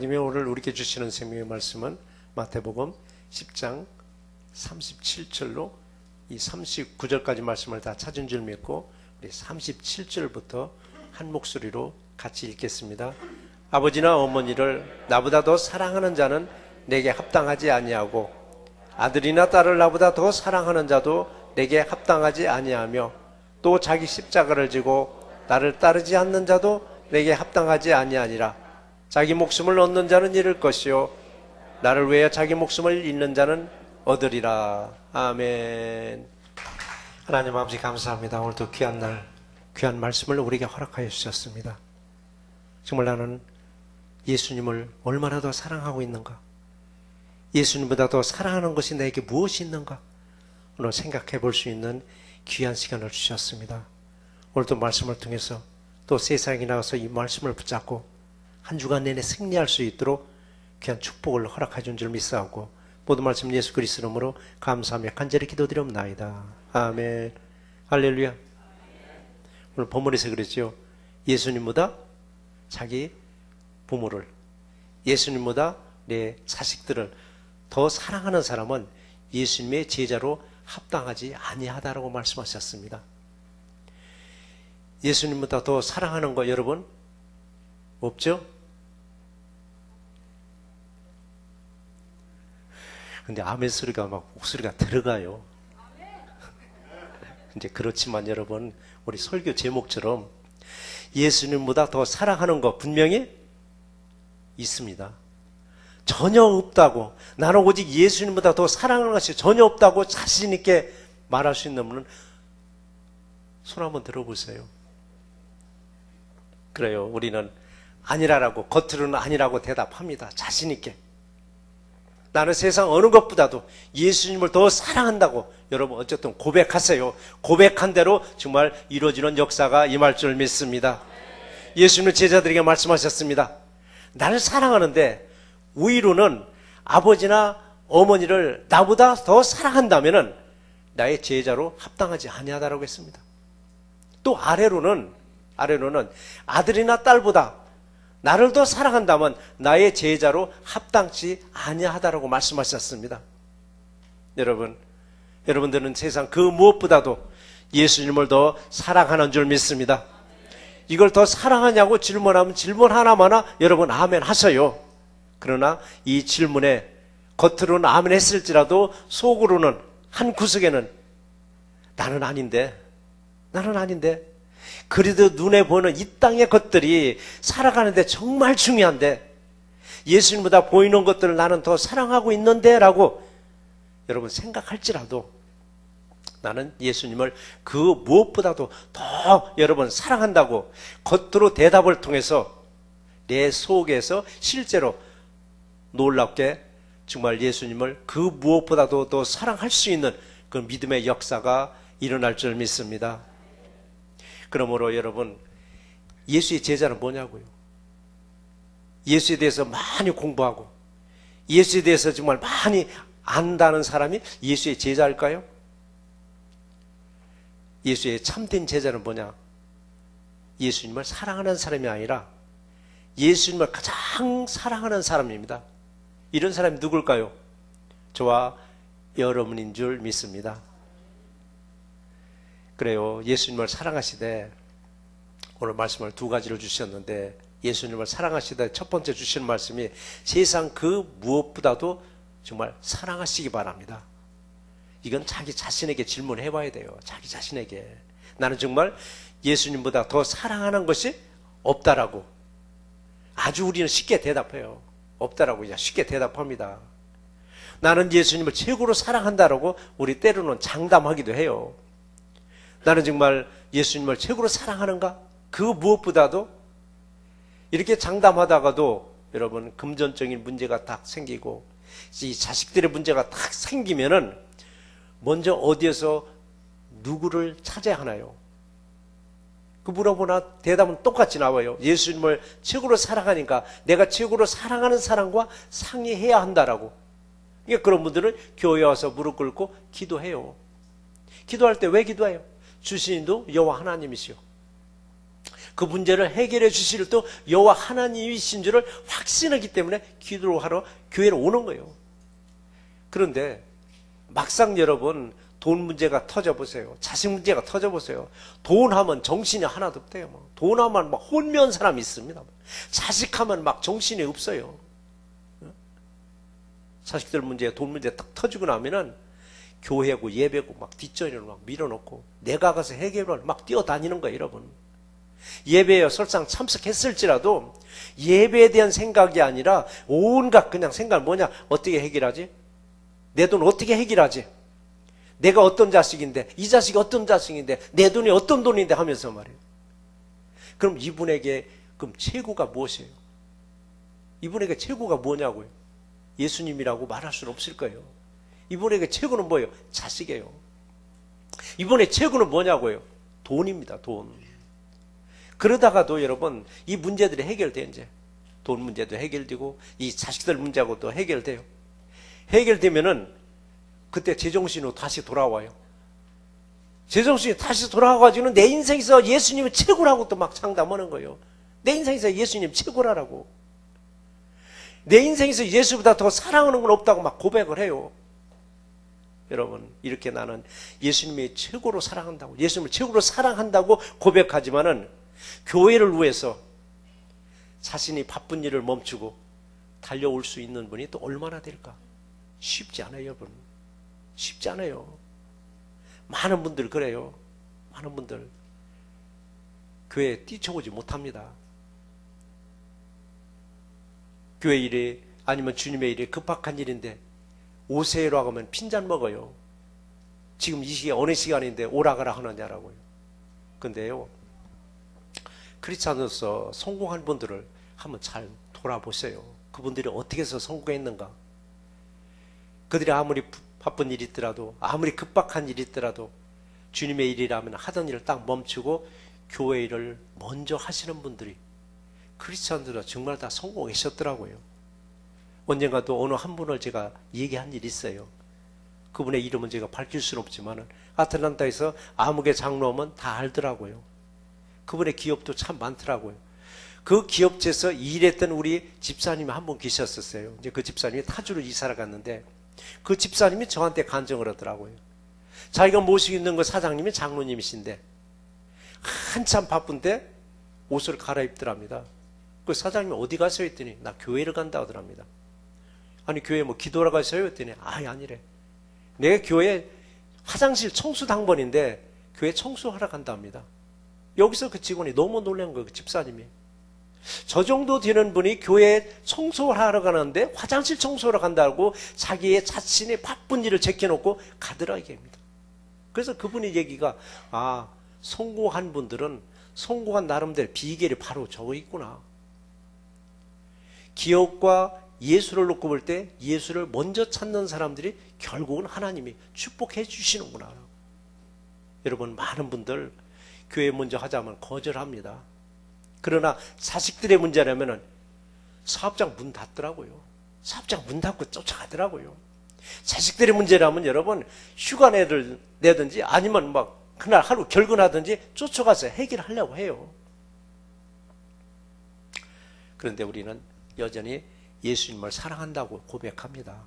하나님이 오늘 우리에게 주시는 생명의 말씀은 마태복음 10장 37절로 이 39절까지 말씀을 다 찾은 줄 믿고 우리 37절부터 한 목소리로 같이 읽겠습니다. 아버지나 어머니를 나보다 더 사랑하는 자는 내게 합당하지 아니하고 아들이나 딸을 나보다 더 사랑하는 자도 내게 합당하지 아니하며 또 자기 십자가를 지고 나를 따르지 않는 자도 내게 합당하지 아니하니라. 자기 목숨을 얻는 자는 잃을 것이요 나를 위하여 자기 목숨을 잃는 자는 얻으리라. 아멘. 하나님 아버지 감사합니다. 오늘도 귀한 날 귀한 말씀을 우리에게 허락하여 주셨습니다. 정말 나는 예수님을 얼마나 더 사랑하고 있는가, 예수님보다 더 사랑하는 것이 내게 무엇이 있는가 오늘 생각해 볼 수 있는 귀한 시간을 주셨습니다. 오늘도 말씀을 통해서 또 세상에 나가서 이 말씀을 붙잡고 한 주간 내내 승리할 수 있도록 귀한 축복을 허락해 준 줄 믿사오고 모든 말씀 예수 그리스도 이름으로 감사하며 간절히 기도드리옵나이다. 아멘. 할렐루야. 오늘 본문에서 그랬죠. 예수님보다 자기 부모를, 예수님보다 내 자식들을 더 사랑하는 사람은 예수님의 제자로 합당하지 아니하다라고 말씀하셨습니다. 예수님보다 더 사랑하는 거 여러분 없죠? 근데 아멘 소리가 막 목소리가 들어가요. 이제 그렇지만 여러분 우리 설교 제목처럼 예수님보다 더 사랑하는 거 분명히 있습니다. 전혀 없다고, 나는 오직 예수님보다 더 사랑하는 것이 전혀 없다고 자신 있게 말할 수 있는 분은 손 한번 들어보세요. 그래요. 우리는 아니라고, 겉으로는 아니라고 대답합니다. 자신 있게. 나는 세상 어느 것보다도 예수님을 더 사랑한다고 여러분 어쨌든 고백하세요. 고백한 대로 정말 이루어지는 역사가 임할 줄 믿습니다. 예수님은 제자들에게 말씀하셨습니다. 나를 사랑하는데 위로는 아버지나 어머니를 나보다 더 사랑한다면 나의 제자로 합당하지 아니하다라고 했습니다. 또 아래로는 아들이나 딸보다 나를 더 사랑한다면 나의 제자로 합당치 아니하다라고 말씀하셨습니다. 여러분들은 세상 그 무엇보다도 예수님을 더 사랑하는 줄 믿습니다. 이걸 더 사랑하냐고 질문하면 질문 하나마나 여러분 아멘 하셔요. 그러나 이 질문에 겉으로는 아멘 했을지라도 속으로는 한 구석에는 나는 아닌데 그래도 눈에 보이는 이 땅의 것들이 살아가는데 정말 중요한데 예수님보다 보이는 것들을 나는 더 사랑하고 있는데 라고 여러분 생각할지라도 나는 예수님을 그 무엇보다도 더 여러분 사랑한다고 겉으로 대답을 통해서 내 속에서 실제로 놀랍게 정말 예수님을 그 무엇보다도 더 사랑할 수 있는 그 믿음의 역사가 일어날 줄 믿습니다. 그러므로 여러분 예수의 제자는 뭐냐고요? 예수에 대해서 많이 공부하고 예수에 대해서 정말 많이 안다는 사람이 예수의 제자일까요? 예수의 참된 제자는 뭐냐? 예수님을 사랑하는 사람이 아니라 예수님을 가장 사랑하는 사람입니다. 이런 사람이 누굴까요? 저와 여러분인 줄 믿습니다. 그래요. 예수님을 사랑하시되 오늘 말씀을 두 가지로 주셨는데 예수님을 사랑하시되 첫 번째 주시는 말씀이 세상 그 무엇보다도 정말 사랑하시기 바랍니다. 이건 자기 자신에게 질문해 봐야 돼요. 자기 자신에게 나는 정말 예수님보다 더 사랑하는 것이 없다라고 아주 우리는 쉽게 대답해요. 없다라고 그냥 쉽게 대답합니다. 나는 예수님을 최고로 사랑한다라고 우리 때로는 장담하기도 해요. 나는 정말 예수님을 최고로 사랑하는가? 그 무엇보다도 이렇게 장담하다가도 여러분 금전적인 문제가 딱 생기고 이 자식들의 문제가 딱 생기면은 먼저 어디에서 누구를 찾아야 하나요? 그 물어보나 대답은 똑같이 나와요. 예수님을 최고로 사랑하니까 내가 최고로 사랑하는 사람과 상의해야 한다라고. 그러니까 그런 분들은 교회에 와서 무릎 꿇고 기도해요. 기도할 때 왜 기도해요? 주신 이도 여호와 하나님이시오. 그 문제를 해결해 주실 또 여호와 하나님이신 줄을 확신하기 때문에 기도를 하러 교회로 오는 거예요. 그런데 막상 여러분 돈 문제가 터져보세요. 자식 문제가 터져보세요. 돈 하면 정신이 하나도 없대요. 돈 하면 막 혼미한 사람이 있습니다. 자식 하면 막 정신이 없어요. 자식들 문제, 돈 문제 딱 터지고 나면은 교회고 예배고 막 뒷전으로 막 밀어놓고 내가 가서 해결을 막 뛰어다니는 거예요, 여러분. 예배에 설상 참석했을지라도 예배에 대한 생각이 아니라 온갖 그냥 생각 뭐냐? 어떻게 해결하지? 내 돈 어떻게 해결하지? 내가 어떤 자식인데, 이 자식이 어떤 자식인데, 내 돈이 어떤 돈인데 하면서 말이에요. 그럼 이분에게 그럼 최고가 무엇이에요? 이분에게 최고가 뭐냐고요? 예수님이라고 말할 수는 없을 거예요. 이분에게 최고는 뭐예요? 자식이에요. 이분의 최고는 뭐냐고요? 돈입니다. 돈. 그러다가도 여러분 이 문제들이 해결돼. 이제 돈 문제도 해결되고 이 자식들 문제하고도 해결돼요. 해결되면은 그때 제정신으로 다시 돌아와요. 제정신이 다시 돌아와가지고는 내 인생에서 예수님이 최고라고 또 막 장담하는 거예요. 내 인생에서 예수님 최고라고. 내 인생에서 예수보다 더 사랑하는 건 없다고 막 고백을 해요. 여러분, 이렇게 나는 예수님이 최고로 사랑한다고, 예수님을 최고로 사랑한다고 고백하지만은 교회를 위해서 자신이 바쁜 일을 멈추고 달려올 수 있는 분이 또 얼마나 될까? 쉽지 않아요, 여러분. 쉽지 않아요. 많은 분들 그래요. 많은 분들 교회에 뛰쳐오지 못합니다. 교회 일이 아니면 주님의 일이 급박한 일인데 오세요라고 하면 핀잔 먹어요. 지금 이 시간 어느 시간인데 오라가라 하느냐라고요. 근데요, 크리스찬으로서 성공한 분들을 한번 잘 돌아보세요. 그분들이 어떻게 해서 성공했는가? 그들이 아무리 바쁜 일이 있더라도, 아무리 급박한 일이 있더라도 주님의 일이라면 하던 일을 딱 멈추고 교회 일을 먼저 하시는 분들이 크리스찬들은 정말 다 성공하셨더라고요. 언젠가도 어느 한 분을 제가 얘기한 일이 있어요. 그분의 이름은 제가 밝힐 수는 없지만 아틀란타에서 아무개 장로면 다 알더라고요. 그분의 기업도 참 많더라고요. 그 기업체에서 일했던 우리 집사님이 한 분 계셨었어요. 이제 그 집사님이 타주로 이사를 갔는데 그 집사님이 저한테 간증을 하더라고요. 자기가 모시고 있는 그 사장님이 장로님이신데 한참 바쁜데 옷을 갈아입더랍니다. 그 사장님이 어디 가세요? 했더니 나 교회를 간다 하더랍니다. 아니 교회 뭐 기도하러 가세요? 했더니 아니래. 내가 교회 화장실 청소 당번인데 교회 청소하러 간답니다. 여기서 그 직원이 너무 놀란 거예요. 그 집사님이. 저 정도 되는 분이 교회에 청소를 하러 가는데 화장실 청소하러 간다고 자기의 자신의 바쁜 일을 제껴놓고 가더라 이게입니다. 그래서 그분의 얘기가 성공한 분들은 성공한 나름대로 비결이 바로 저거 있구나. 기업과 예수를 놓고 볼 때 예수를 먼저 찾는 사람들이 결국은 하나님이 축복해 주시는구나. 여러분, 많은 분들 교회 먼저 하자면 거절합니다. 그러나 자식들의 문제라면 사업장 문 닫더라고요. 사업장 문 닫고 쫓아가더라고요. 자식들의 문제라면 여러분 휴가 내든지 아니면 막 그날 하루 결근하든지 쫓아가서 해결하려고 해요. 그런데 우리는 여전히 예수님을 사랑한다고 고백합니다.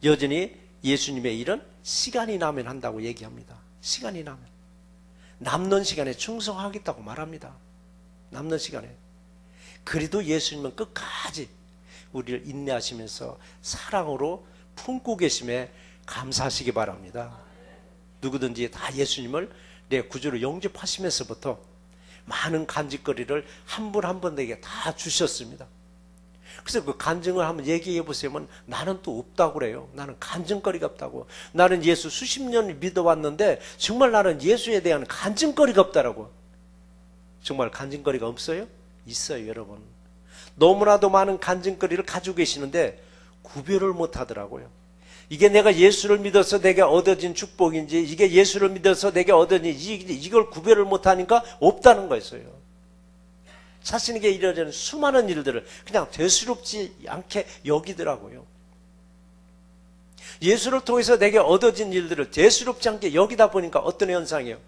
여전히 예수님의 일은 시간이 나면 한다고 얘기합니다. 시간이 나면. 남는 시간에 충성하겠다고 말합니다. 남는 시간에. 그래도 예수님은 끝까지 우리를 인내하시면서 사랑으로 품고 계심에 감사하시기 바랍니다. 누구든지 다 예수님을 내 구주로 영접하시면서부터 많은 간직거리를 한 분 한 분에게 다 주셨습니다. 그래서 그 간증을 한번 얘기해 보시면 나는 또 없다고 그래요. 나는 간증거리가 없다고. 나는 예수 수십 년 믿어왔는데 정말 나는 예수에 대한 간증거리가 없다라고. 정말 간증거리가 없어요? 있어요, 여러분. 너무나도 많은 간증거리를 가지고 계시는데 구별을 못 하더라고요. 이게 내가 예수를 믿어서 내게 얻어진 축복인지 이게 예수를 믿어서 내게 얻어진 이걸 구별을 못하니까 없다는 거였어요. 자신에게 이루어지는 수많은 일들을 그냥 대수롭지 않게 여기더라고요. 예수를 통해서 내게 얻어진 일들을 대수롭지 않게 여기다 보니까 어떤 현상이에요?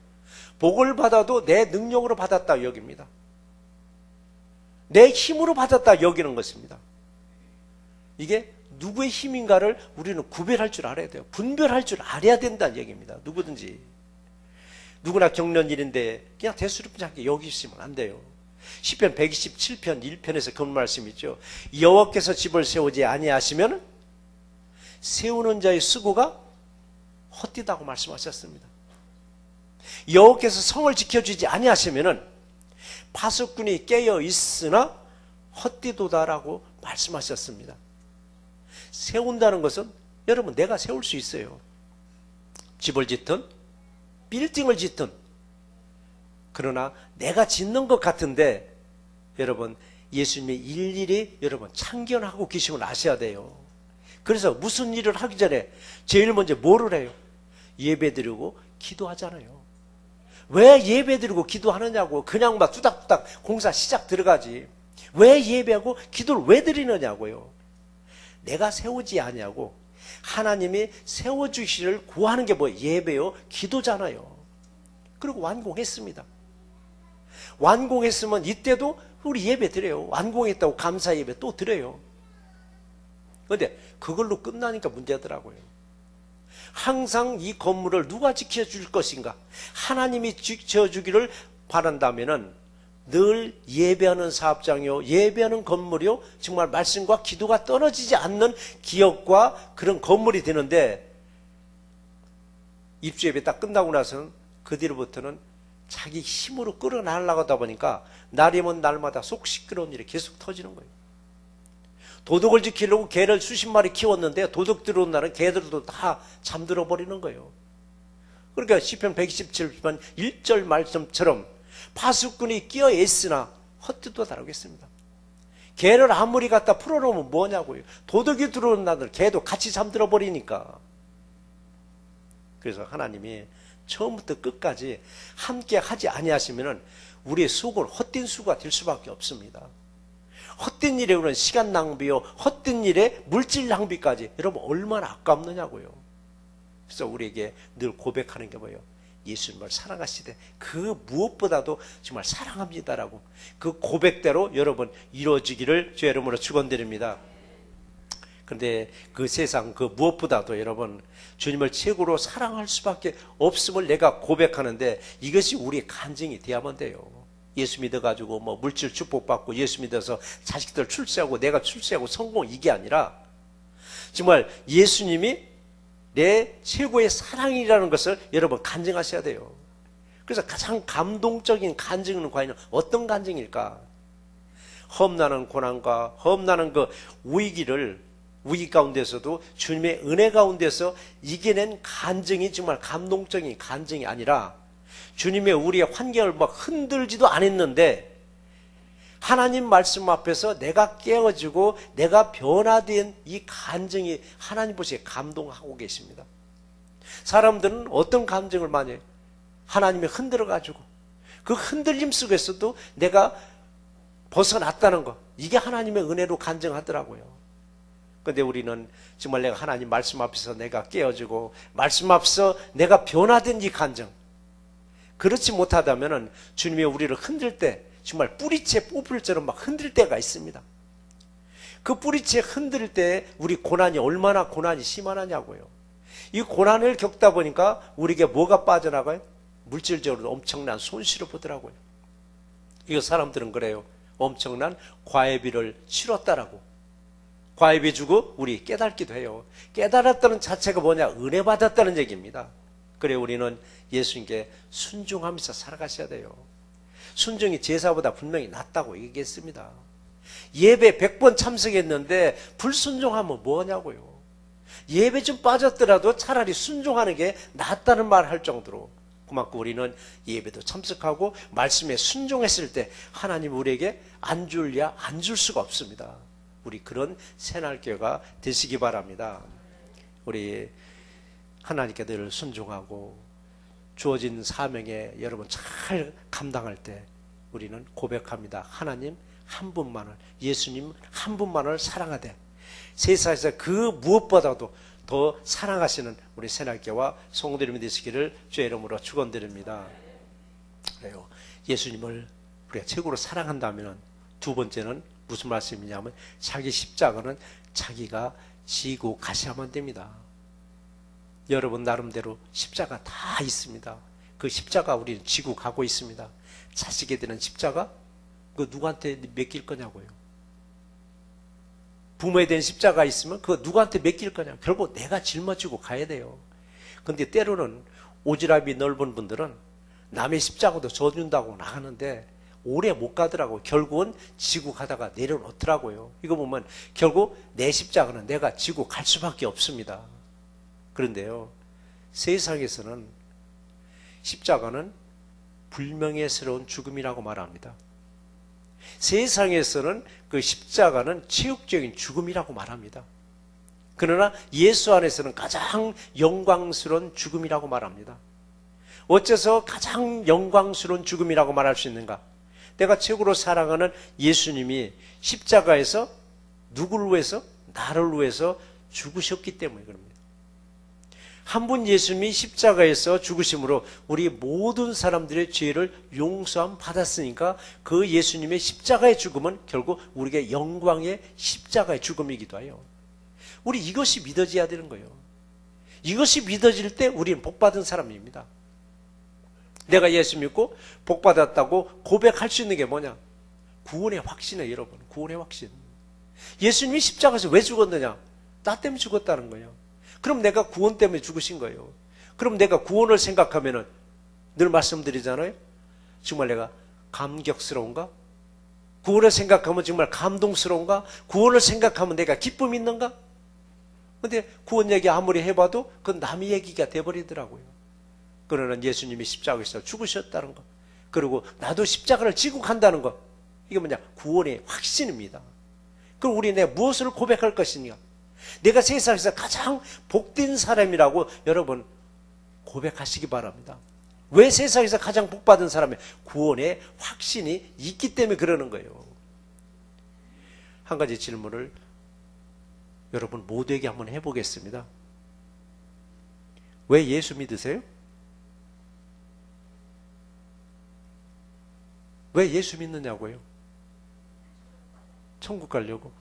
복을 받아도 내 능력으로 받았다 여깁니다. 내 힘으로 받았다 여기는 것입니다. 이게 누구의 힘인가를 우리는 구별할 줄 알아야 돼요. 분별할 줄 알아야 된다는 얘기입니다. 누구든지. 누구나 겪는 일인데 그냥 대수롭지 않게 여기시면 안 돼요. 시편 127편 1편에서 그런 말씀이 있죠. 여호와께서 집을 세우지 아니하시면 세우는 자의 수고가 헛되다고 말씀하셨습니다. 여호와께서 성을 지켜주지 아니하시면 파수꾼이 깨어 있으나 헛되도다라고 말씀하셨습니다. 세운다는 것은 여러분 내가 세울 수 있어요. 집을 짓든 빌딩을 짓든. 그러나 내가 짓는 것 같은데 여러분 예수님이 일일이 여러분 참견하고 계심을 아셔야 돼요. 그래서 무슨 일을 하기 전에 제일 먼저 뭐를 해요? 예배드리고 기도하잖아요. 왜 예배드리고 기도하느냐고. 그냥 막 뚜닥뚜닥 공사 시작 들어가지. 왜 예배하고 기도를 왜 드리느냐고요. 내가 세우지 아니하고 하나님이 세워주시를 구하는 게 뭐 예배요? 기도잖아요. 그리고 완공했습니다. 완공했으면 이때도 우리 예배 드려요. 완공했다고 감사 예배 또 드려요. 그런데 그걸로 끝나니까 문제더라고요. 항상 이 건물을 누가 지켜줄 것인가? 하나님이 지켜주기를 바란다면은 늘 예배하는 사업장이요, 예배하는 건물이요, 정말 말씀과 기도가 떨어지지 않는 기업과 그런 건물이 되는데, 입주 예배 딱 끝나고 나서는 그 뒤로부터는 자기 힘으로 끌어나가려고 하다 보니까 날이면 날마다 속 시끄러운 일이 계속 터지는 거예요. 도둑을 지키려고 개를 수십 마리 키웠는데 도둑 들어온 날은 개들도 다 잠들어 버리는 거예요. 그러니까 시편 127편 1절 말씀처럼 파수꾼이 끼어 애쓰나 헛되도다라고 했습니다. 개를 아무리 갖다 풀어놓으면 뭐냐고요. 도둑이 들어온 날은 개도 같이 잠들어 버리니까. 그래서 하나님이 처음부터 끝까지 함께 하지 아니하시면은 우리의 수고는 헛된 수고가 될 수밖에 없습니다. 헛된 일에 오는 시간 낭비요, 헛된 일에 물질 낭비까지. 여러분 얼마나 아깝느냐고요. 그래서 우리에게 늘 고백하는 게 뭐예요? 예수님을 사랑하시되 그 무엇보다도 정말 사랑합니다라고 그 고백대로 여러분 이루어지기를 주의 이름으로 축원드립니다. 그런데 그 세상 그 무엇보다도 여러분 주님을 최고로 사랑할 수밖에 없음을 내가 고백하는데 이것이 우리의 간증이 돼야만 돼요. 예수 믿어가지고 뭐 물질 축복받고 예수 믿어서 자식들 출세하고 내가 출세하고 성공 이게 아니라 정말 예수님이 내 최고의 사랑이라는 것을 여러분 간증하셔야 돼요. 그래서 가장 감동적인 간증은 과연 어떤 간증일까? 험난한 고난과 험난한 그 위기 가운데서도 주님의 은혜 가운데서 이겨낸 간증이 정말 감동적인 간증이 아니라 주님의 우리의 환경을 막 흔들지도 않았는데 하나님 말씀 앞에서 내가 깨어지고 내가 변화된 이 간증이 하나님 보시기에 감동하고 계십니다. 사람들은 어떤 감정을 많이 해요? 하나님이 흔들어가지고 그 흔들림 속에서도 내가 벗어났다는 것, 이게 하나님의 은혜로 간증하더라고요. 그런데 우리는 정말 내가 하나님 말씀 앞에서 내가 깨어지고 말씀 앞에서 내가 변화된 이 간증, 그렇지 못하다면 주님이 우리를 흔들 때 정말 뿌리채 뽑을처럼 막 흔들 때가 있습니다. 그 뿌리채 흔들 때 우리 고난이 얼마나 고난이 심하냐고요. 이 고난을 겪다 보니까 우리에게 뭐가 빠져나가요? 물질적으로 엄청난 손실을 보더라고요. 이거 사람들은 그래요. 엄청난 과외비를 치렀다라고. 과외비 주고 우리 깨닫기도 해요. 깨달았다는 자체가 뭐냐? 은혜 받았다는 얘기입니다. 그래 우리는 예수님께 순종하면서 살아가셔야 돼요. 순종이 제사보다 분명히 낫다고 얘기했습니다. 예배 100번 참석했는데 불순종하면 뭐냐고요. 예배 좀 빠졌더라도 차라리 순종하는 게 낫다는 말을 할 정도로 그만큼 우리는 예배도 참석하고 말씀에 순종했을 때 하나님 우리에게 안 줄랴 안 줄 수가 없습니다. 우리 그런 새날교회가 되시기 바랍니다. 우리 하나님께 늘 순종하고 주어진 사명에 여러분 잘 감당할 때 우리는 고백합니다. 하나님 한 분만을, 예수님 한 분만을 사랑하되 세상에서 그 무엇보다도 더 사랑하시는 우리 새날교회와 성도님이 되시기를 주의 이름으로 축원드립니다. 그래요. 예수님을 우리가 최고로 사랑한다면 두 번째는 무슨 말씀이냐면 자기 십자가는 자기가 지고 가셔야만 됩니다. 여러분 나름대로 십자가 다 있습니다. 그 십자가 우리는 지고 가고 있습니다. 자식에 대한 십자가 그거 누구한테 맡길 거냐고요. 부모에 대한 십자가 있으면 그거 누구한테 맡길 거냐. 결국 내가 짊어지고 가야 돼요. 근데 때로는 오지랖이 넓은 분들은 남의 십자가도 져준다고 나가는데 오래 못 가더라고요. 결국은 지고 가다가 내려놓더라고요. 이거 보면 결국 내 십자가는 내가 지고 갈 수밖에 없습니다. 그런데요, 세상에서는 십자가는 불명예스러운 죽음이라고 말합니다. 세상에서는 그 십자가는 체육적인 죽음이라고 말합니다. 그러나 예수 안에서는 가장 영광스러운 죽음이라고 말합니다. 어째서 가장 영광스러운 죽음이라고 말할 수 있는가? 내가 최고로 사랑하는 예수님이 십자가에서 누구를 위해서? 나를 위해서 죽으셨기 때문에 그럽니다. 한 분 예수님이 십자가에서 죽으심으로 우리 모든 사람들의 죄를 용서함 받았으니까 그 예수님의 십자가의 죽음은 결국 우리에게 영광의 십자가의 죽음이기도 해요. 우리 이것이 믿어져야 되는 거예요. 이것이 믿어질 때 우리는 복받은 사람입니다. 내가 예수 믿고 복받았다고 고백할 수 있는 게 뭐냐? 구원의 확신이에요, 여러분. 구원의 확신. 예수님이 십자가에서 왜 죽었느냐? 나 때문에 죽었다는 거예요. 그럼 내가 구원 때문에 죽으신 거예요. 그럼 내가 구원을 생각하면은 늘 말씀드리잖아요. 정말 내가 감격스러운가? 구원을 생각하면 정말 감동스러운가? 구원을 생각하면 내가 기쁨이 있는가? 근데 구원 얘기 아무리 해봐도 그건 남의 얘기가 돼버리더라고요. 그러나 예수님이 십자가에서 죽으셨다는 것, 그리고 나도 십자가를 지고 간다는 것, 이게 뭐냐? 구원의 확신입니다. 그럼 우리 내가 무엇을 고백할 것이냐? 내가 세상에서 가장 복된 사람이라고 여러분 고백하시기 바랍니다. 왜 세상에서 가장 복받은 사람이에요? 구원의 확신이 있기 때문에 그러는 거예요. 한 가지 질문을 여러분 모두에게 한번 해보겠습니다. 왜 예수 믿으세요? 왜 예수 믿느냐고요? 천국 가려고.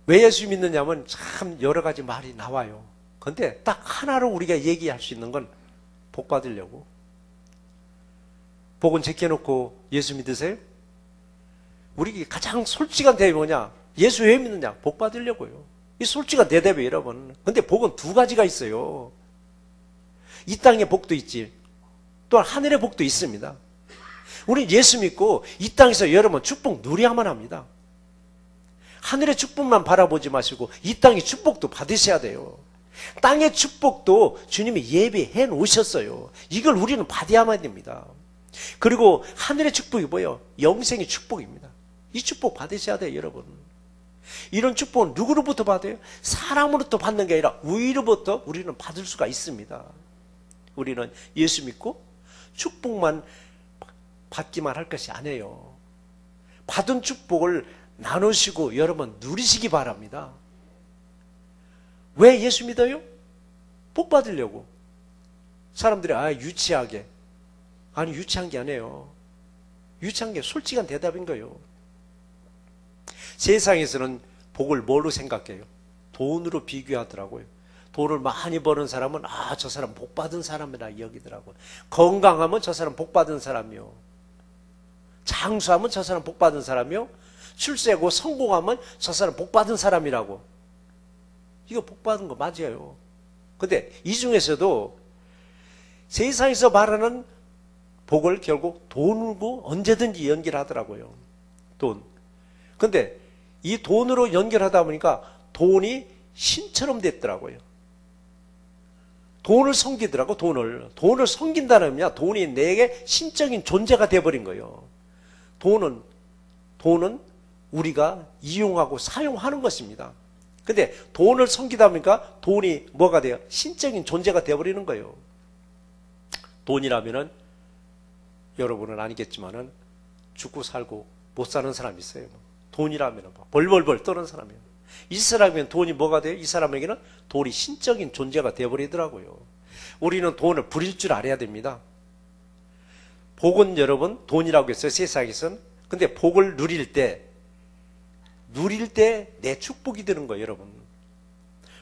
왜 예수 믿느냐면 참 여러 가지 말이 나와요. 그런데 딱 하나로 우리가 얘기할 수 있는 건 복 받으려고. 복은 제껴놓고 예수 믿으세요? 우리 가장 솔직한 대답이 뭐냐? 예수 왜 믿느냐? 복 받으려고요. 이 솔직한 대답이에요, 여러분. 근데 복은 두 가지가 있어요. 이 땅의 복도 있지, 또한 하늘의 복도 있습니다. 우리 예수 믿고 이 땅에서 여러분 축복 누려야만 합니다. 하늘의 축복만 바라보지 마시고 이 땅의 축복도 받으셔야 돼요. 땅의 축복도 주님이 예비해 놓으셨어요. 이걸 우리는 받아야만 됩니다. 그리고 하늘의 축복이 뭐예요? 영생의 축복입니다. 이 축복 받으셔야 돼요, 여러분. 이런 축복은 누구로부터 받아요? 사람으로부터 받는 게 아니라 위로부터 우리는 받을 수가 있습니다. 우리는 예수 믿고 축복만 받기만 할 것이 아니에요. 받은 축복을 나누시고 여러분 누리시기 바랍니다. 왜 예수 믿어요? 복 받으려고. 사람들이 유치하게. 아니, 유치한 게 아니에요. 유치한 게 솔직한 대답인 거예요. 세상에서는 복을 뭘로 생각해요? 돈으로 비교하더라고요. 돈을 많이 버는 사람은 저 사람 복 받은 사람이라 여기더라고요. 건강하면 저 사람 복 받은 사람이요. 장수하면 저 사람 복 받은 사람이요. 출세고 성공하면 저 사람 복 받은 사람이라고. 이거 복 받은 거 맞아요. 근데 이 중에서도 세상에서 말하는 복을 결국 돈으로 언제든지 연결하더라고요. 돈. 근데 이 돈으로 연결하다 보니까 돈이 신처럼 됐더라고요. 돈을 섬기더라고, 돈을. 돈을 섬긴다는 의미야. 돈이 내게 신적인 존재가 돼버린 거예요. 돈은 우리가 이용하고 사용하는 것입니다. 근데 돈을 섬기다 보니까 돈이 뭐가 돼요? 신적인 존재가 되어버리는 거예요. 돈이라면은 여러분은 아니겠지만은 죽고 살고 못 사는 사람이 있어요. 돈이라면은 벌벌벌 떠는 사람이에요. 이 사람에게는 돈이 뭐가 돼요? 이 사람에게는 돈이 신적인 존재가 되어버리더라고요. 우리는 돈을 부릴 줄 알아야 됩니다. 복은 여러분 돈이라고 했어요, 세상에선. 근데 복을 누릴 때 내 축복이 되는 거예요, 여러분.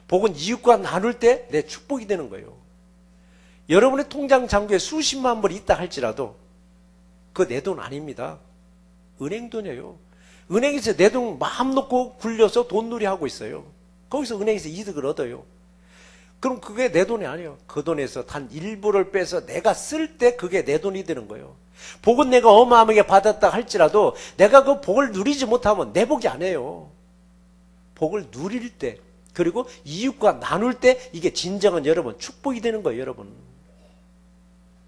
복은 이웃과 나눌 때 내 축복이 되는 거예요. 여러분의 통장 잔고에 수십만 불이 있다 할지라도 그거 내 돈 아닙니다. 은행 돈이에요. 은행에서 내 돈 마음 놓고 굴려서 돈놀이 하고 있어요. 거기서 은행에서 이득을 얻어요. 그럼 그게 내 돈이 아니에요. 그 돈에서 단 일부를 빼서 내가 쓸 때 그게 내 돈이 되는 거예요. 복은 내가 어마어마하게 받았다 할지라도 내가 그 복을 누리지 못하면 내 복이 아니에요. 복을 누릴 때 그리고 이웃과 나눌 때 이게 진정한 여러분 축복이 되는 거예요, 여러분.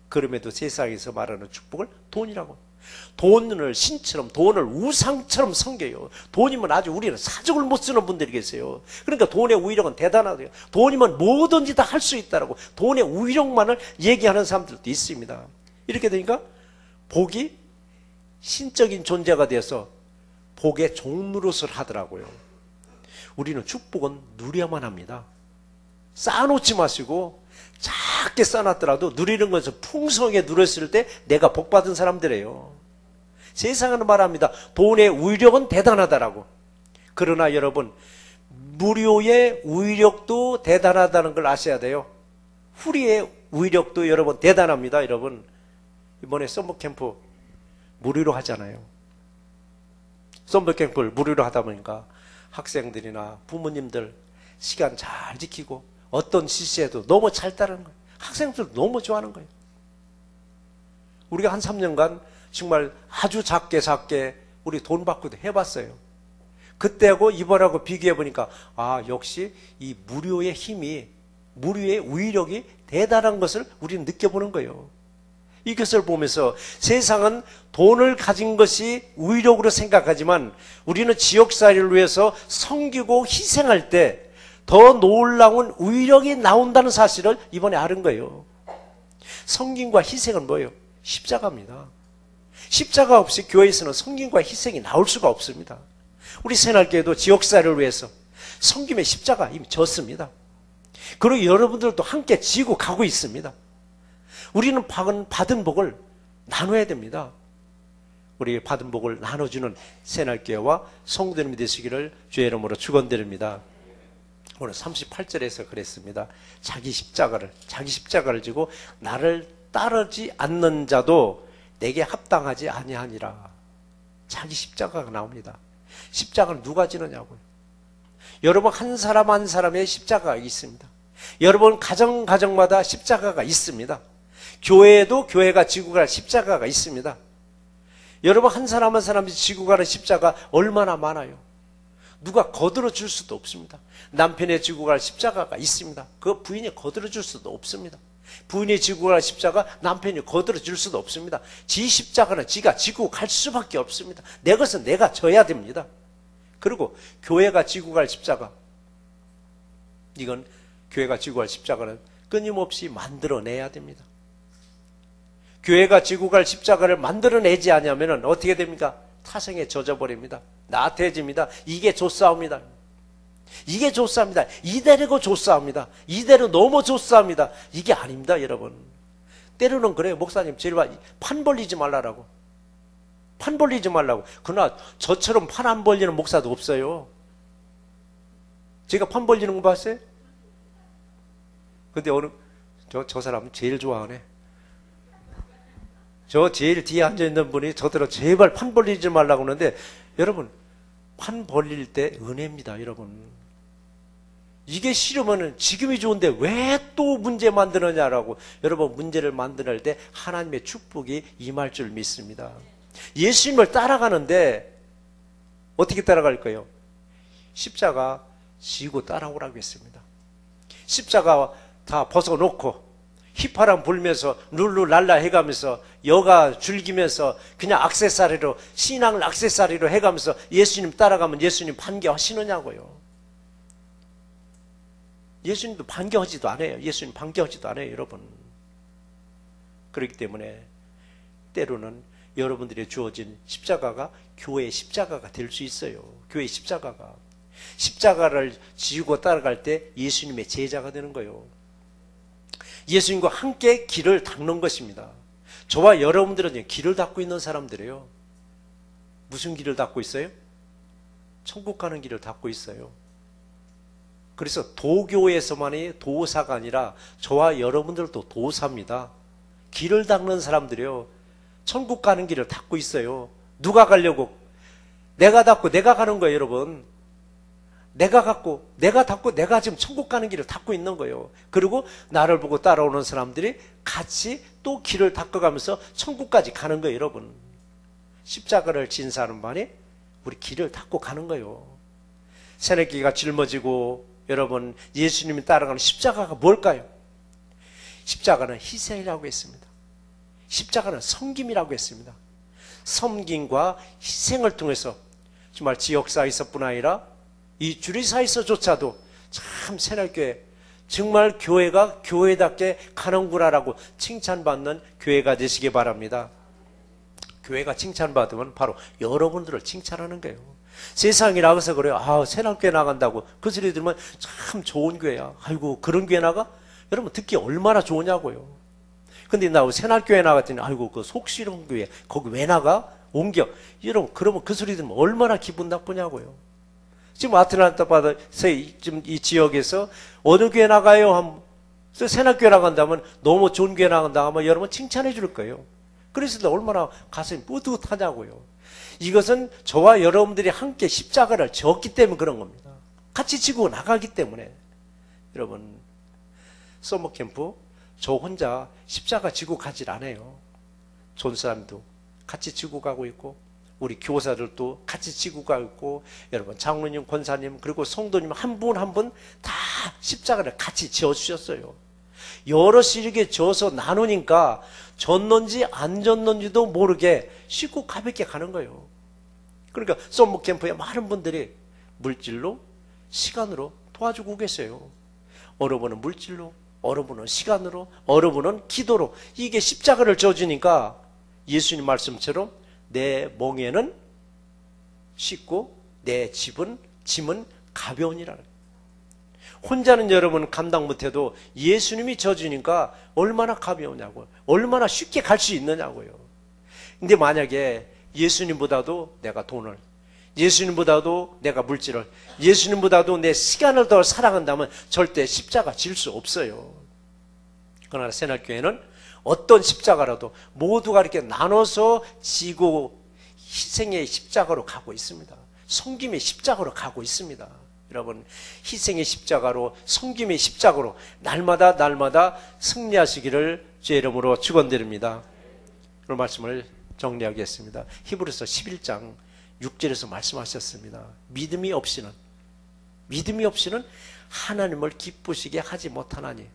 그럼에도 세상에서 말하는 축복을 돈이라고. 돈을 신처럼, 돈을 우상처럼 섬겨요. 돈이면 아주 우리는 사족을 못 쓰는 분들이 계세요. 그러니까 돈의 우위력은 대단하대요. 돈이면 뭐든지 다 할 수 있다라고 돈의 우위력만을 얘기하는 사람들도 있습니다. 이렇게 되니까 복이 신적인 존재가 되어서 복의 종노릇을 하더라고요. 우리는 축복은 누려야만 합니다. 쌓아놓지 마시고 작게 쌓아놨더라도 누리는 것을 풍성하게 누렸을 때 내가 복받은 사람들이에요. 세상은 말합니다. 돈의 우위력은 대단하다라고. 그러나 여러분 무료의 우위력도 대단하다는 걸 아셔야 돼요. 후리의 우위력도 여러분 대단합니다. 여러분 이번에 썸머캠프 무료로 하잖아요. 썸머캠프를 무료로 하다 보니까 학생들이나 부모님들 시간 잘 지키고 어떤 지시에도 너무 잘 따르는 거예요. 학생들도 너무 좋아하는 거예요. 우리가 한 3년간 정말 아주 작게 우리 돈 받고도 해봤어요. 그때하고 이번하고 비교해보니까 아 역시 이 무료의 힘이 무료의 우위력이 대단한 것을 우리는 느껴보는 거예요. 이것을 보면서 세상은 돈을 가진 것이 우위력으로 생각하지만 우리는 지역사회를 위해서 섬기고 희생할 때 더 놀라운 우위력이 나온다는 사실을 이번에 알은 거예요. 섬김과 희생은 뭐예요? 십자가입니다. 십자가 없이 교회에서는 섬김과 희생이 나올 수가 없습니다. 우리 새날교회도 지역사회를 위해서 섬김의 십자가 이미 졌습니다. 그리고 여러분들도 함께 지고 가고 있습니다. 우리는 받은 복을 나눠야 됩니다. 우리 받은 복을 나눠주는 새날교회와 성도님이 되시기를 주의 이름으로 축원드립니다. 오늘 38절에서 그랬습니다. 자기 십자가를 지고 나를 따르지 않는 자도 내게 합당하지 아니하니라. 자기 십자가가 나옵니다. 십자가는 누가 지느냐고요. 여러분 한 사람 한 사람의 십자가가 있습니다. 여러분 가정마다 십자가가 있습니다. 교회에도 교회가 지고 갈 십자가가 있습니다. 여러분 한 사람 한 사람이 지고 가는 십자가 얼마나 많아요. 누가 거들어 줄 수도 없습니다. 남편이 지고 갈 십자가가 있습니다. 그 부인이 거들어 줄 수도 없습니다. 부인이 지고 갈 십자가 남편이 거들어 줄 수도 없습니다. 지 십자가는 지가 지고 갈 수밖에 없습니다. 내 것은 내가 져야 됩니다. 그리고 교회가 지고 갈 십자가, 이건 교회가 지고 갈 십자가는 끊임없이 만들어내야 됩니다. 교회가 지고 갈 십자가를 만들어내지 않으면 어떻게 됩니까? 타성에 젖어버립니다. 나태해집니다. 이게 좋사옵니다. 이게 좋사옵니다. 이대로고 좋사옵니다. 이대로 너무 좋사옵니다. 이게 아닙니다, 여러분. 때로는 그래요. 목사님, 제발 판 벌리지 말라고. 판 벌리지 말라고. 그러나 저처럼 판 안 벌리는 목사도 없어요. 제가 판 벌리는 거 봤어요? 근데 저 사람은 제일 좋아하네. 저 제일 뒤에 앉아있는 분이 저더러 제발 판 벌리지 말라고 하는데 여러분 판 벌릴 때 은혜입니다. 여러분 이게 싫으면 지금이 좋은데 왜 또 문제 만드느냐라고 여러분 문제를 만들 때 하나님의 축복이 임할 줄 믿습니다. 예수님을 따라가는데 어떻게 따라갈 거예요? 십자가 지고 따라오라고 했습니다. 십자가 다 벗어놓고 휘파람 불면서 룰루랄라 해가면서 여가 즐기면서 그냥 액세서리로 신앙을 액세서리로 해가면서 예수님 따라가면 예수님 반겨하시느냐고요. 예수님도 반겨하지도 않아요. 예수님 반겨하지도 않아요, 여러분. 그렇기 때문에 때로는 여러분들이 주어진 십자가가 교회의 십자가가 될 수 있어요. 교회의 십자가를 지우고 따라갈 때 예수님의 제자가 되는 거예요. 예수님과 함께 길을 닦는 것입니다. 저와 여러분들은 길을 닦고 있는 사람들이에요. 무슨 길을 닦고 있어요? 천국 가는 길을 닦고 있어요. 그래서 도교에서만의 도사가 아니라 저와 여러분들도 도사입니다. 길을 닦는 사람들이요. 천국 가는 길을 닦고 있어요. 누가 가려고? 내가 닦고 내가 가는 거예요, 여러분. 내가 닦고 내가 지금 천국 가는 길을 닦고 있는 거예요. 그리고 나를 보고 따라오는 사람들이 같이 또 길을 닦아가면서 천국까지 가는 거예요, 여러분. 십자가를 진 사람만이 우리 길을 닦고 가는 거예요. 새내기가 짊어지고 여러분 예수님이 따라가는 십자가가 뭘까요? 십자가는 희생이라고 했습니다. 십자가는 섬김이라고 했습니다. 섬김과 희생을 통해서 정말 지역사회에서뿐 아니라 이 주리사에서조차도 참 새날교회 정말 교회가 교회답게 가는구나라고 칭찬받는 교회가 되시기 바랍니다. 교회가 칭찬받으면 바로 여러분들을 칭찬하는 거예요. 세상이 나가서 그래요. 아, 새날교회 나간다고 그 소리 들으면 참 좋은 교회야. 아이고 그런 교회 나가? 여러분 듣기 얼마나 좋으냐고요. 근데 나 새날교회 나갔더니 아이고 그 속시름 교회 거기 왜 나가? 옮겨. 여러분 그러면 그 소리 들으면 얼마나 기분 나쁘냐고요. 지금 아틀란타바다에서 지금 이 지역에서 어느 교회 나가요? 하면 새날교회 나간다면 너무 좋은 교회 나간다 하면 여러분 칭찬해 줄 거예요. 그래서 얼마나 가슴이 뿌듯하냐고요. 이것은 저와 여러분들이 함께 십자가를 졌기 때문에 그런 겁니다. 같이 지고 나가기 때문에. 여러분 서머캠프 저 혼자 십자가 지고 가질 않아요. 좋은 사람도 같이 지고 가고 있고 우리 교사들도 같이 지고 가고 있고 여러분 장로님, 권사님 그리고 성도님 한 분 한 분 다 십자가를 같이 지어주셨어요. 여럿이 이렇게 지어서 나누니까 졌는지 안 졌는지도 모르게 쉽고 가볍게 가는 거예요. 그러니까 썸머캠프에 많은 분들이 물질로 시간으로 도와주고 계세요. 어느 분은 물질로, 어느 분은 시간으로, 어느 분은 기도로. 이게 십자가를 져주니까 예수님 말씀처럼 내 멍에는 쉽고 내 짐은 가벼우니라는 거예요. 혼자는 여러분 감당 못해도 예수님이 져주니까 얼마나 가벼우냐고요. 얼마나 쉽게 갈 수 있느냐고요. 근데 만약에 예수님보다도 내가 돈을, 예수님보다도 내가 물질을, 예수님보다도 내 시간을 더 사랑한다면 절대 십자가 질 수 없어요. 그러나 새날교회는 어떤 십자가라도 모두가 이렇게 나눠서 지고 희생의 십자가로 가고 있습니다. 섬김의 십자가로 가고 있습니다. 여러분 희생의 십자가로 섬김의 십자가로 날마다 승리하시기를 주의 이름으로 축원드립니다. 오늘 말씀을 정리하겠습니다. 히브리서 11장 6절에서 말씀하셨습니다. 믿음이 없이는 하나님을 기쁘시게 하지 못하나니.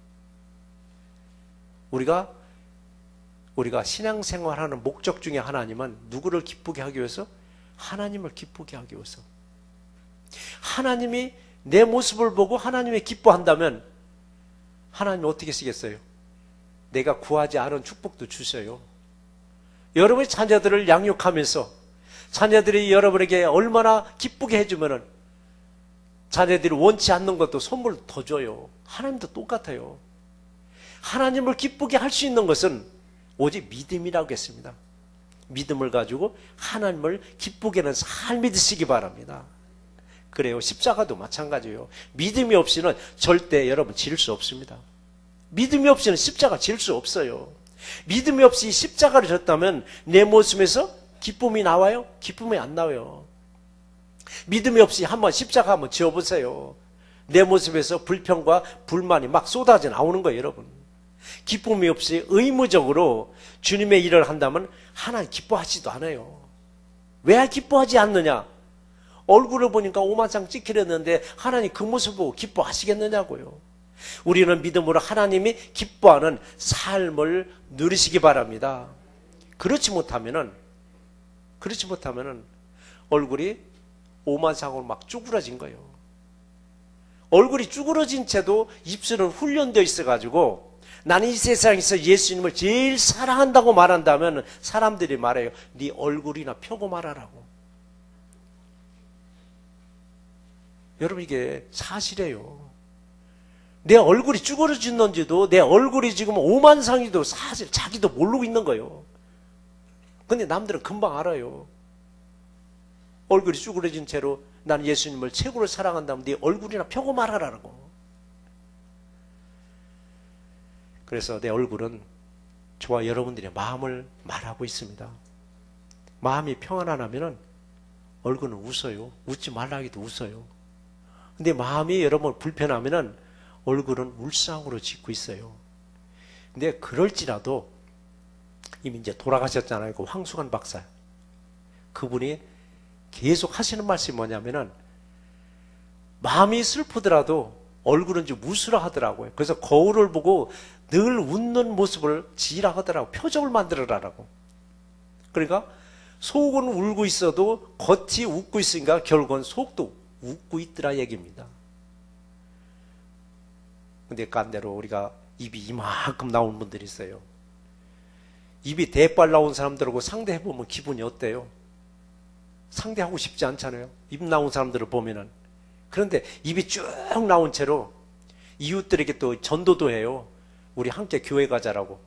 우리가 신앙생활하는 목적 중에 하나님은 누구를 기쁘게 하기 위해서? 하나님을 기쁘게 하기 위해서. 하나님이 내 모습을 보고 하나님이 기뻐한다면 하나님이 어떻게 쓰겠어요? 내가 구하지 않은 축복도 주셔요. 여러분의 자녀들을 양육하면서 자녀들이 여러분에게 얼마나 기쁘게 해주면은 자녀들이 원치 않는 것도 선물을 더 줘요. 하나님도 똑같아요. 하나님을 기쁘게 할 수 있는 것은 오직 믿음이라고 했습니다. 믿음을 가지고 하나님을 기쁘게 하는 삶이 되시기 바랍니다. 그래요. 십자가도 마찬가지예요. 믿음이 없이는 절대 여러분 질 수 없습니다. 믿음이 없이는 십자가 질 수 없어요. 믿음이 없이 십자가를 졌다면 내 모습에서 기쁨이 나와요? 기쁨이 안 나와요. 믿음이 없이 한번 십자가 한번 지어보세요. 내 모습에서 불평과 불만이 막 쏟아져 나오는 거예요, 여러분. 기쁨이 없이 의무적으로 주님의 일을 한다면 하나님 기뻐하지도 않아요. 왜 기뻐하지 않느냐? 얼굴을 보니까 오만상 찍히려는데 하나님 그 모습 보고 기뻐하시겠느냐고요. 우리는 믿음으로 하나님이 기뻐하는 삶을 누리시기 바랍니다. 그렇지 못하면은 얼굴이 오만상으로 막 쭈그러진 거예요. 얼굴이 쭈그러진 채도 입술은 훈련되어 있어가지고 나는 이 세상에서 예수님을 제일 사랑한다고 말한다면 사람들이 말해요. 네 얼굴이나 펴고 말하라고. 여러분 이게 사실이에요. 내 얼굴이 쭈그러졌는지도, 내 얼굴이 지금 오만상이도 사실 자기도 모르고 있는 거예요. 근데 남들은 금방 알아요. 얼굴이 쭈그러진 채로 나는 예수님을 최고로 사랑한다면 네 얼굴이나 펴고 말하라고. 그래서 내 얼굴은 저와 여러분들의 마음을 말하고 있습니다. 마음이 평안하면은 얼굴은 웃어요. 웃지 말라 해도 웃어요. 근데 마음이 여러분 불편하면은 얼굴은 울상으로 짓고 있어요. 근데 그럴지라도 이미 이제 돌아가셨잖아요. 그 황수관 박사. 그분이 계속 하시는 말씀이 뭐냐면은 마음이 슬프더라도 얼굴은 좀 웃으라 하더라고요. 그래서 거울을 보고 늘 웃는 모습을 지으라 하더라고요. 표정을 만들어라라고. 그러니까 속은 울고 있어도 겉이 웃고 있으니까 결국은 속도 웃고 있더라 얘기입니다. 근데 깐대로 우리가 입이 이만큼 나온 분들이 있어요. 입이 대빨 나온 사람들하고 상대해보면 기분이 어때요? 상대하고 싶지 않잖아요. 입 나온 사람들을 보면은. 그런데 입이 쭉 나온 채로 이웃들에게 또 전도도 해요. 우리 함께 교회 가자라고.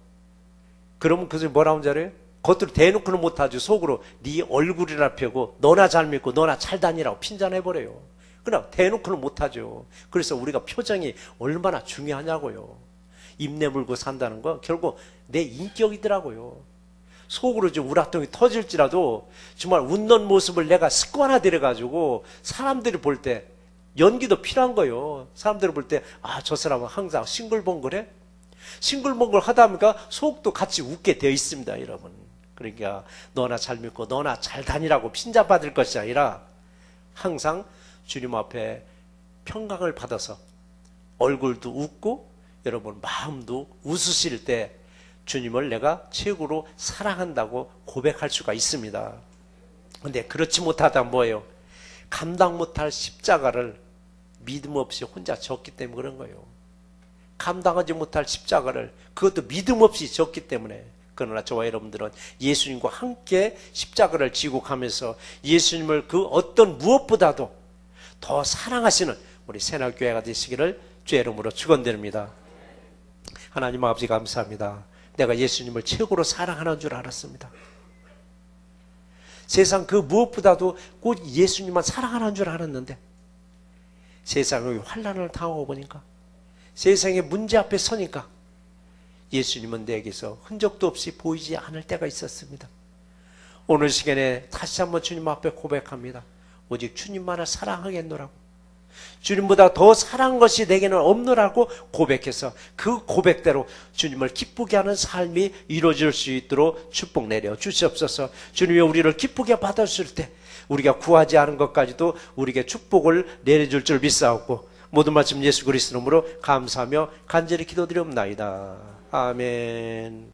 그러면 그것을 뭐라고 하는 줄 알아요? 겉으로 대놓고는 못하죠. 속으로 네 얼굴이나 펴고 너나 잘 믿고 너나 잘 다니라고 핀잔해버려요. 그러나 대놓고는 못하죠. 그래서 우리가 표정이 얼마나 중요하냐고요. 입 내물고 산다는 거 결국 내 인격이더라고요. 속으로 좀 우라통이 터질지라도 정말 웃는 모습을 내가 습관화되어가지고 사람들이 볼 때 연기도 필요한 거예요. 사람들이 볼 때 아, 저 사람은 항상 싱글벙글해? 싱글벙글 하다 보니까 속도 같이 웃게 되어 있습니다, 여러분. 그러니까 너나 잘 믿고 너나 잘 다니라고 핀잔받을 것이 아니라 항상 주님 앞에 평강을 받아서 얼굴도 웃고 여러분 마음도 웃으실 때 주님을 내가 최고로 사랑한다고 고백할 수가 있습니다. 그런데 그렇지 못하다 뭐예요? 감당 못할 십자가를 믿음 없이 혼자 졌기 때문에 그런 거예요. 감당하지 못할 십자가를 그것도 믿음 없이 졌기 때문에. 그러나 저와 여러분들은 예수님과 함께 십자가를 지고 가면서 예수님을 그 어떤 무엇보다도 더 사랑하시는 우리 새날교회가 되시기를 주의 이름으로 축원드립니다. 하나님 아버지 감사합니다. 내가 예수님을 최고로 사랑하는 줄 알았습니다. 세상 그 무엇보다도 꼭 예수님만 사랑하는 줄 알았는데 세상의 환난을 당하고 보니까 세상의 문제 앞에 서니까 예수님은 내게서 흔적도 없이 보이지 않을 때가 있었습니다. 오늘 시간에 다시 한번 주님 앞에 고백합니다. 오직 주님만을 사랑하겠노라고. 주님보다 더 사랑한 것이 내게는 없노라고 고백해서 그 고백대로 주님을 기쁘게 하는 삶이 이루어질 수 있도록 축복 내려 주시옵소서. 주님이 우리를 기쁘게 받아주실 때 우리가 구하지 않은 것까지도 우리에게 축복을 내려줄 줄 믿사옵고 모든 말씀 예수 그리스도 이름으로 감사하며 간절히 기도드리옵나이다. 아멘.